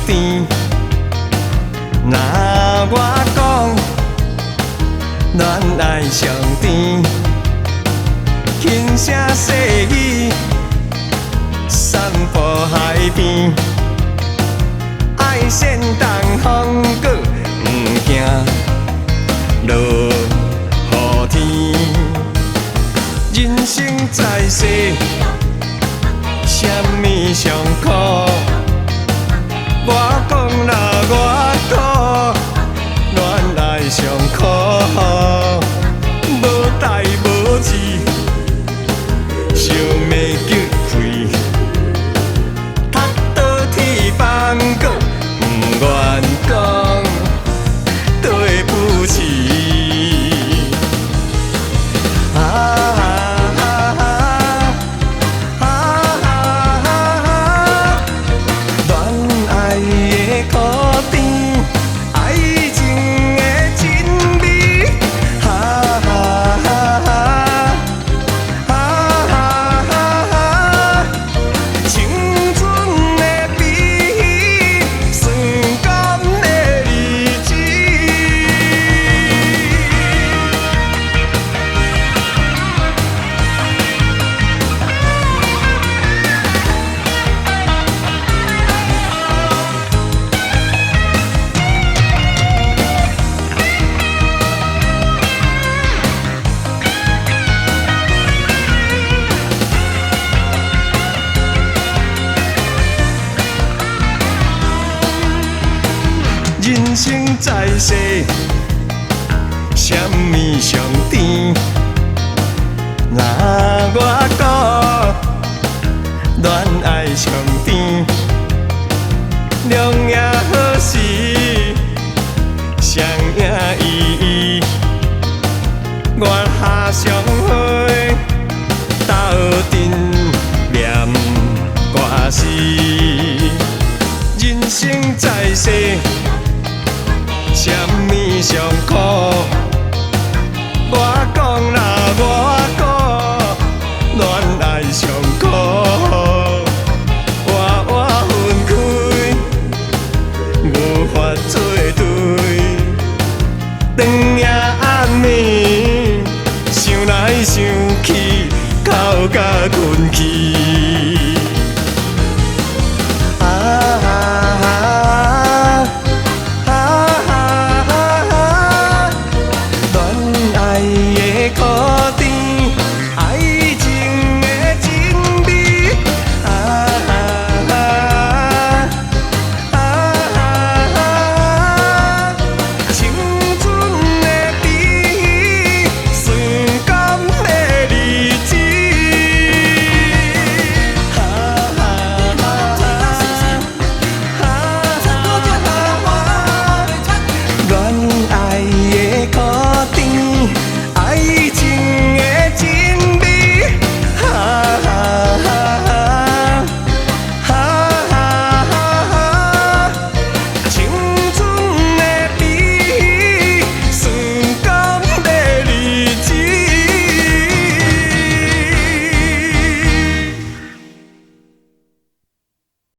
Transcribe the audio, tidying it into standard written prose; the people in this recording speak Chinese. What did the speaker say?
甜。若我讲恋爱上甜，轻声细语散步海边，爱先东风过，毋惊落雨天。人生在世，什么上苦？我讲啦，我苦，恋爱上苦，无代无志，想要结开，踢倒铁板过，不愿讲对不起。人生在世，什么上甜？若我讲恋爱上甜，良夜好时，双影依依，月下相会，斗阵念歌诗。人生在世，什么上苦？